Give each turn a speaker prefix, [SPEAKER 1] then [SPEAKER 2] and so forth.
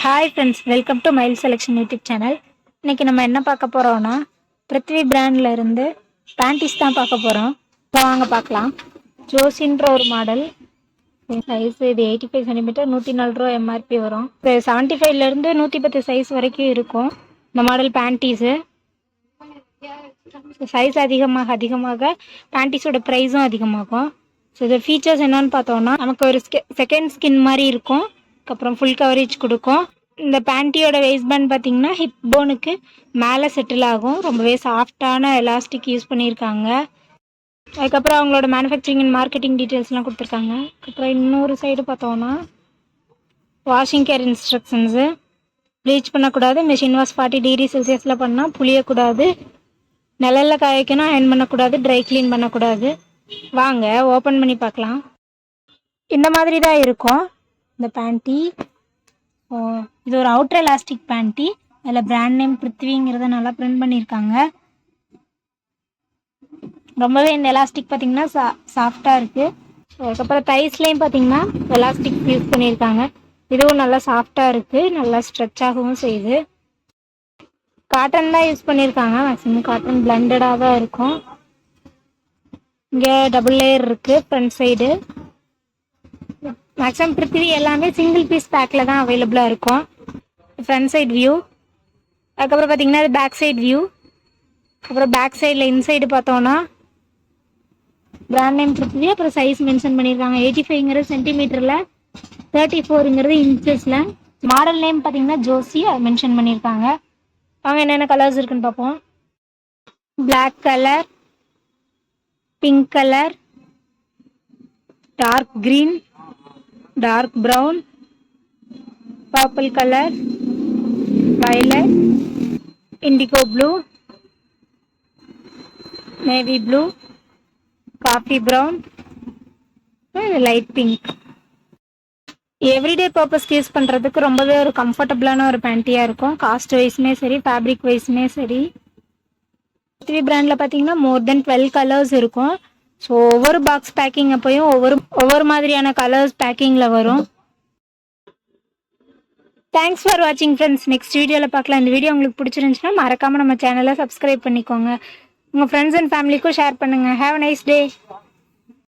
[SPEAKER 1] Hi friends, welcome to mile selection YouTube channel. இன்றைக்கி நம்ம என்ன பார்க்க போகிறோன்னா, பிருத்வி பிராண்டில் இருந்து பேண்டிஸ் தான் பார்க்க போகிறோம். இப்போ வாங்க பார்க்கலாம். ஜோசின்ற ஒரு மாடல் சைஸ், இது 85 சென்டிமீட்டர், 104 ரூபா எம்ஆர்பி வரும். இது 75லேருந்து 110 சைஸ் வரைக்கும் இருக்கும். இந்த மாடல் பேண்டீஸு சைஸ் அதிகமாக பேண்டீஸோட ப்ரைஸும் அதிகமாகும். ஸோ இது ஃபீச்சர்ஸ் என்னன்னு பார்த்தோன்னா, நமக்கு ஒரு செகண்ட் ஸ்கின் மாதிரி இருக்கும். அப்புறம் ஃபுல் கவரேஜ் கொடுக்கும். இந்த பேண்டியோட வேஸ்ட் பேண்ட் பார்த்தீங்கன்னா ஹிப் போனுக்கு மேலே செட்டில் ஆகும். ரொம்பவே சாஃப்டான எலாஸ்டிக் யூஸ் பண்ணியிருக்காங்க. அதுக்கப்புறம் அவங்களோட மேனுஃபேக்சரிங் அண்ட் மார்க்கெட்டிங் டீட்டெயில்ஸ்லாம் கொடுத்துருக்காங்க. அப்புறம் இன்னொரு சைடு பார்த்தோன்னா வாஷிங் கேர் இன்ஸ்ட்ரக்ஷன்ஸு. ப்ளீச் பண்ணக்கூடாது, மெஷின் வாஷ் 40 டிகிரி செல்சியஸில் பண்ணால் புளியக்கூடாது, நிழலில் காய வைக்கணும், அயர்ன் பண்ணக்கூடாது, ட்ரை க்ளீன் பண்ணக்கூடாது. வாங்க ஓப்பன் பண்ணி பார்க்கலாம். இந்த மாதிரி தான் இருக்கும் இந்த பேண்ட்டி. இது ஒரு அவுட்டர் எலாஸ்டிக் பேண்ட்டி. அதில் பிராண்ட் நேம் பிருத்விங்கிறத நல்லா பிரிண்ட் பண்ணியிருக்காங்க. ரொம்பவே இந்த எலாஸ்டிக் பார்த்திங்கன்னா சாஃப்டாக இருக்குது. அதுக்கப்புறம் தைஸ்லேயும் பார்த்திங்கன்னா எலாஸ்டிக் யூஸ் பண்ணியிருக்காங்க. இதுவும் நல்லா சாஃப்டாக இருக்குது, நல்லா ஸ்ட்ரெச் ஆகவும் செய்யுது. காட்டன் தான் யூஸ் பண்ணியிருக்காங்க. மேக்ஸிமம் காட்டன் பிளண்டடாக தான் இருக்கும். இங்கே டபுள் லேயர் இருக்குது ஃப்ரண்ட் சைடு. மேக்ஸிமம் பிருத்வி எல்லாமே சிங்கிள் பீஸ் பேக்கில் தான் அவைலபிளாக இருக்கும். Front side view. அதுக்கப்புறம் பார்த்திங்கன்னா அது பேக் சைட் வியூ. அப்புறம் பேக் சைடில் இன்சைடு பார்த்தோன்னா பிராண்ட் நேம் பிருத்வி, அப்புறம் சைஸ் மென்ஷன் பண்ணியிருக்காங்க. 85ங்கிறது சென்டிமீட்டரில், 34ங்கிறது இன்ச்சஸில். மாடல் நேம் பார்த்திங்கன்னா ஜோசி, அதை மென்ஷன் பண்ணியிருக்காங்க. அவங்க என்னென்ன கலர்ஸ் இருக்குன்னு பார்ப்போம். Black colour, pink colour, dark green, dark brown, purple colour, violet, indigo blue, navy blue, coffee brown, light pink. Everyday பர்பஸ்க்கு யூஸ் பண்ணுறதுக்கு ரொம்பவே ஒரு கம்ஃபர்டபுளான ஒரு பேண்டியாக இருக்கும். காஸ்ட் வைஸுமே சரி, ஃபேப்ரிக் வைஸுமே சரி. பிருத்வி பிராண்டில் பார்த்தீங்கன்னா மோர் தென் 12 கலர்ஸ் இருக்கும். ஸோ ஒவ்வொரு பாக்ஸ் பேக்கிங் அப்போயும் ஒவ்வொரு மாதிரியான கலர்ஸ் பேக்கிங்கில் வரும். தேங்க்ஸ் ஃபார் வாட்சிங் ஃப்ரெண்ட்ஸ். நெக்ஸ்ட் வீடியோவில் பார்க்கலாம். இந்த வீடியோ உங்களுக்கு பிடிச்சிருந்துச்சுன்னா மறக்காமல் நம்ம சேனலை சப்ஸ்கிரைப் பண்ணிக்கோங்க. உங்கள் ஃப்ரெண்ட்ஸ் அண்ட் ஃபேமிலிக்கும் ஷேர் பண்ணுங்கள். Have a nice day.